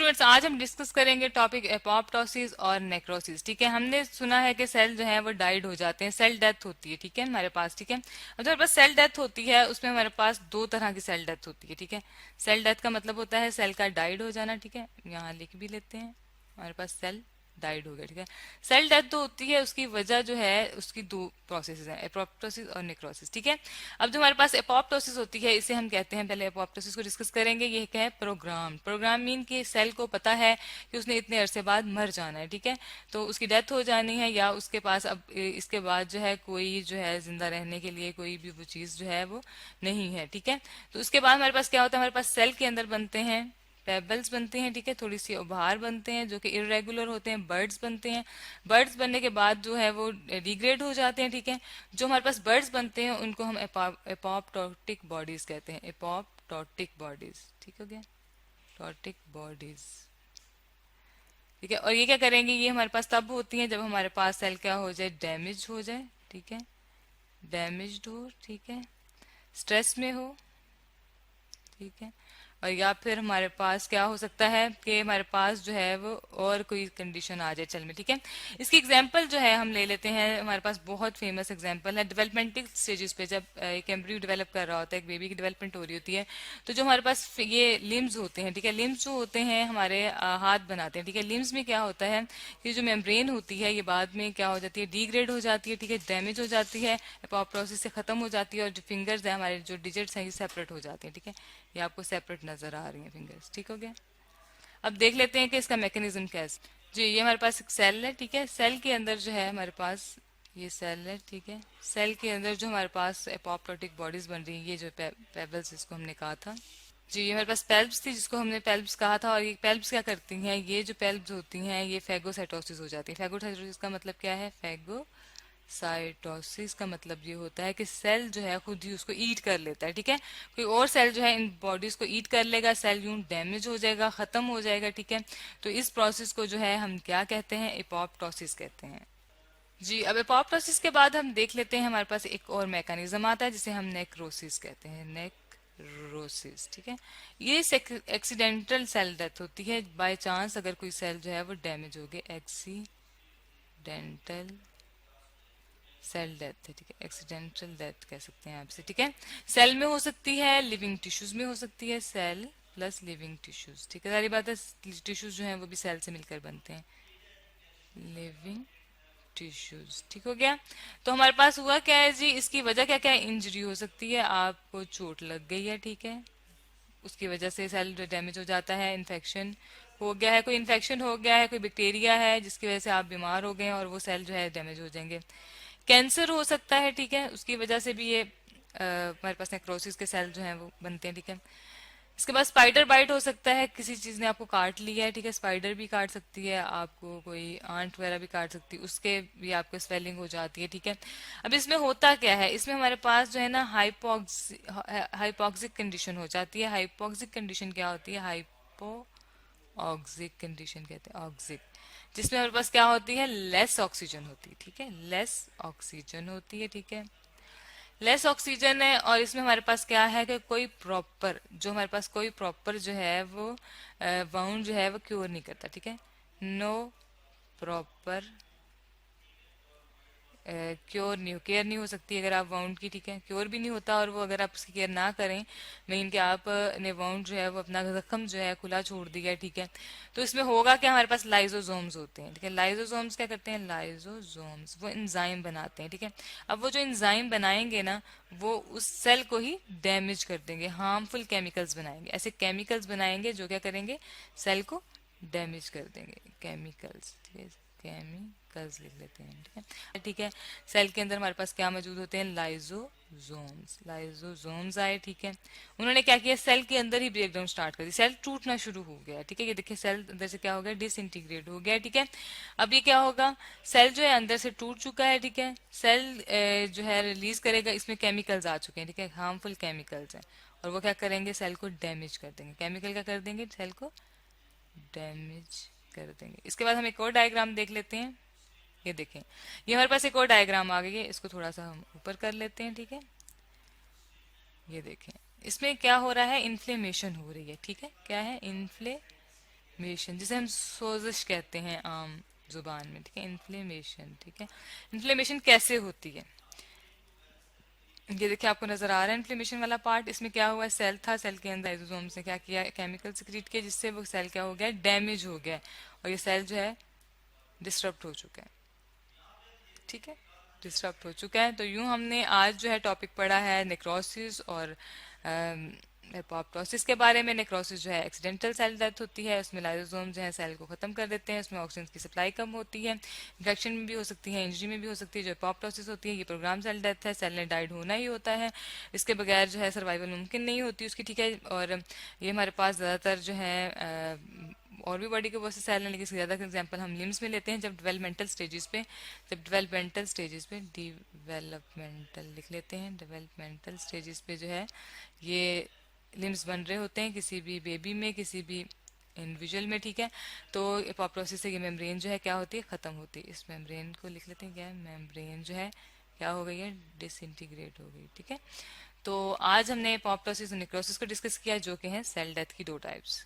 Students, आज हम discuss करेंगे टॉपिक एपोप्टोसिस और नेक्रोसिस। ठीक है, हमने सुना है कि सेल जो है वो डाइड हो जाते हैं, सेल डेथ होती है। ठीक है हमारे पास, ठीक है। अब जो हमारे पास सेल डेथ होती है उसमें हमारे पास दो तरह की सेल डेथ होती है। ठीक है, सेल डेथ का मतलब होता है सेल का डाइड हो जाना। ठीक है, यहाँ लिख भी लेते हैं, हमारे पास सेल डाइड हो गया। ठीक है, सेल डेथ जो होती है उसकी वजह जो है उसकी दो प्रोसेस है, एपोप्टोसिस और नेक्रोसिस। ठीक है, अब जो हमारे पास एपोप्टोसिस होती है इसे हम कहते हैं, पहले एपोप्टोसिस को डिस्कस करेंगे। ये क्या है? प्रोग्राम। प्रोग्राम मीन कि सेल को पता है कि उसने इतने अरसे बाद मर जाना है। ठीक है, तो उसकी डेथ हो जानी है या उसके पास अब इसके बाद जो है कोई जो है जिंदा रहने के लिए कोई भी वो चीज जो है वो नहीं है। ठीक है, तो उसके बाद हमारे पास क्या होता है? हमारे पास सेल के अंदर बनते हैं पेबल्स बनते हैं। ठीक है, थोड़ी सी उभार बनते हैं जो कि इरेगुलर होते हैं, बर्ड्स बनते हैं। बर्ड्स बनने के बाद जो है वो डिग्रेड हो जाते हैं। ठीक है, जो हमारे पास बर्ड्स बनते हैं उनको हम एपोप्टोटिक बॉडीज कहते हैं, एपोप्टोटिक बॉडीज। ठीक हो गया, टॉटिक बॉडीज। ठीक है, और ये क्या करेंगे? ये हमारे पास तब होती हैं जब हमारे पास सेल क्या हो जाए? डैमेज हो जाए। ठीक है, डैमेज्ड हो। ठीक है, स्ट्रेस में हो। ठीक है, और या फिर हमारे पास क्या हो सकता है कि हमारे पास जो है वो और कोई कंडीशन आ जाए चल में। ठीक है, इसकी एग्जांपल जो है हम ले लेते हैं, हमारे पास बहुत फेमस एग्जांपल है डेवलपमेंटल स्टेजेस पे, जब एक एम्ब्रियो डेवलप कर रहा होता है, एक बेबी की डेवलपमेंट हो रही होती है, तो जो हमारे पास ये लिम्स होते हैं, ठीक है, लिम्स जो होते हैं हमारे हाथ बनाते हैं। ठीक है, लिम्स में क्या होता है कि जो मेम्ब्रेन होती है ये बाद में क्या हो जाती है? डिग्रेड हो जाती है। ठीक है, डैमेज हो जाती है, एपोप्टोसिस से खत्म हो जाती है, और जो फिंगर्स है हमारे, जो डिजिट्स हैं, ये सेपरेट हो जाते हैं। ठीक है, ये आपको सेपरेट नजर आ रही हैं फिंगर्स। ठीक हो गया, अब देख लेते हैं कि इसका मैकेनिज्म क्या है। जी, ये हमारे पास एक सेल है। ठीक है, सेल के अंदर जो है हमारे पास ये सेल है। ठीक है, सेल के अंदर जो हमारे पास एपोप्टोटिक बॉडीज बन रही है, ये जो पेबल्स जिसको हमने कहा था, जी ये हमारे पास पेल्ब्स थी जिसको हमने पेल्ब्स कहा था। और ये पेल्ब्स क्या करती हैं? ये जो पेल्ब्स होती हैं ये फेगोसाइटोसिस हो जाती है। फेगोसाइटोसिस का मतलब क्या है? साइटोसिस का मतलब ये होता है कि सेल जो है खुद ही उसको ईट कर लेता है। ठीक है, कोई और सेल जो है इन बॉडीज को ईट कर लेगा, सेल यूं डैमेज हो जाएगा, खत्म हो जाएगा। ठीक है, तो इस प्रोसेस को जो है हम क्या कहते हैं? एपोप्टोसिस कहते हैं। जी, अब एपोप्टोसिस के बाद हम देख लेते हैं, हमारे पास एक और मैकेनिज्म आता है जिसे हम नेक्रोसिस कहते हैं, नेक्रोसिस। ठीक है, ये एक्सीडेंटल सेल डेथ होती है, बाय चांस अगर कोई सेल जो है वो डैमेज हो गया, एक्सीडेंटल सेल डेथ है। ठीक है, एक्सीडेंटल डेथ कह सकते हैं आपसे। ठीक है, सेल में हो सकती है, लिविंग टिश्यूज में हो सकती है, सेल प्लस लिविंग टिश्यूज। ठीक है, सारी बात है, टिश्यूज जो है वो भी सेल से मिलकर बनते हैं, लिविंग टिश्यूज। ठीक हो गया, तो हमारे पास हुआ क्या है जी? इसकी वजह क्या क्या है? इंजरी हो सकती है, आपको चोट लग गई है। ठीक है, उसकी वजह से सेल डैमेज हो जाता है, इन्फेक्शन हो गया है, कोई इन्फेक्शन हो गया है, कोई बैक्टीरिया है जिसकी वजह से आप बीमार हो गए हैं और वो सेल जो है डैमेज हो जाएंगे। कैंसर हो सकता है। ठीक है, उसकी वजह से भी ये हमारे पास नेक्रोसिस के सेल जो हैं वो बनते हैं। ठीक है, इसके बाद स्पाइडर बाइट हो सकता है, किसी चीज ने आपको काट लिया है। ठीक है, स्पाइडर भी काट सकती है आपको, कोई आंट वगैरह भी काट सकती है, उसके भी आपको स्वेलिंग हो जाती है। ठीक है, अब इसमें होता क्या है? इसमें हमारे पास जो है ना हाइपोक्सिक कंडीशन हो जाती है। हाइपोक्सिक कंडीशन क्या होती है? हाइपोक्सिक कंडीशन कहते हैं, ऑक्सिक, जिसमें हमारे पास क्या होती है? लेस ऑक्सीजन होती है। ठीक है, लेस ऑक्सीजन होती है। ठीक है, लेस ऑक्सीजन है, और इसमें हमारे पास क्या है कि कोई प्रॉपर जो हमारे पास कोई प्रॉपर जो है वो वाउंड जो है वो क्योर नहीं करता। ठीक है, नो प्रॉपर क्योर नहीं, केयर नहीं हो सकती अगर आप वाउंड की। ठीक है, क्योर भी नहीं होता, और वो अगर आप उसकी केयर ना करें, मीन कि आप ने वाउंड जो है वो अपना जख्म जो है खुला छोड़ दिया है। ठीक है, तो इसमें होगा क्या? हमारे पास लाइजोसोम्स होते हैं। ठीक है, लाइजोसोम्स क्या करते हैं? लाइजोसोम्स वो एंजाइम बनाते हैं। ठीक है, अब वो जो एंजाइम बनाएंगे ना, वो उस सेल को ही डैमेज कर देंगे, हार्मफुल केमिकल्स बनाएंगे, ऐसे केमिकल्स बनाएंगे जो क्या करेंगे? सेल को डैमेज कर देंगे, केमिकल्स। ठीक है, केमिकल्स लिख लेते हैं। ठीक है, ठीक है, सेल के अंदर हमारे पास क्या मौजूद होते हैं? लाइजोसोम्स। लाइजोसोम्स आए। ठीक है, उन्होंने क्या किया? सेल के अंदर ही ब्रेकडाउन स्टार्ट कर दी, सेल टूटना शुरू हो गया। ठीक है, ये देखिए सेल अंदर से क्या हो गया? डिसइंटीग्रेट हो गया। ठीक है, अब ये क्या होगा? सेल जो है अंदर से टूट चुका है। ठीक है, सेल जो है रिलीज करेगा, इसमें केमिकल्स आ चुके हैं। ठीक है, हार्मफुल केमिकल्स हैं, और वो क्या करेंगे? सेल को डैमेज कर देंगे। केमिकल क्या कर देंगे? सेल को डैमेज कर देंगे। इसके बाद हम एक और डायग्राम देख लेते हैं, ये देखें, ये हमारे पास एक और डायग्राम आ गई है, इसको थोड़ा सा हम ऊपर कर लेते हैं। ठीक है, ये देखें, इसमें क्या हो रहा है? इन्फ्लेमेशन हो रही है। ठीक है, क्या है? इन्फ्लेमेशन इन्फ्लेमेशन जिसे हम सोजिश कहते हैं आम जुबान में, ठीक है, इन्फ्लेमेशन, ठीक है। इन्फ्लेमेशन कैसे होती है, ये देखिए आपको नजर आ रहा है इन्फ्लेमेशन वाला पार्ट। इसमें क्या हुआ, सेल था, सेल के अंदर लाइसोसोम से क्या किया, केमिकल सिक्रीट किया, जिससे वो सेल क्या हो गया, डैमेज हो गया, और ये सेल जो है डिस्टर्ब हो चुका है, ठीक है, डिस्टर्ब हो चुका है। तो यूं हमने आज जो है टॉपिक पढ़ा है नेक्रोसिस और एपोप्टोसिस के बारे में। नेक्रोसिस जो है एक्सीडेंटल सेल डेथ होती है, उसमें लाइसोसोम जो है सेल को खत्म कर देते हैं, उसमें ऑक्सीजन की सप्लाई कम होती है, इन्फेक्शन में भी हो सकती है, इंजरी में भी हो सकती है। जो एपोप्टोसिस होती है ये प्रोग्राम सेल डेथ है, सेल ने डाइड होना ही होता है, इसके बगैर जो है सर्वाइवल मुमकिन नहीं होती उसकी, ठीक है। और ये हमारे पास ज़्यादातर जो है और भी बॉडी के बहुत से सेल हैं, लेकिन इसकी ज़्यादा एग्जांपल हम लिम्स में लेते हैं जब डेवलपमेंटल स्टेजेस पे, डेवलपमेंटल लिख लेते हैं, डेवलपमेंटल स्टेजेस पे जो है ये लिम्स बन रहे होते हैं किसी भी बेबी में, किसी भी इंडिविजुअल में, ठीक है। तो एपोप्टोसिस से ये मेम्ब्रेन जो है क्या होती है, खत्म होती है। इस मेम्ब्रेन को लिख लेते हैं, क्या है, मेम्ब्रेन जो है क्या हो गई है, डिसइंटीग्रेट हो गई, ठीक है। तो आज हमने एपोप्टोसिस और नेक्रोसिस को डिस्कस किया, जो कि हैं सेल डेथ की दो टाइप्स।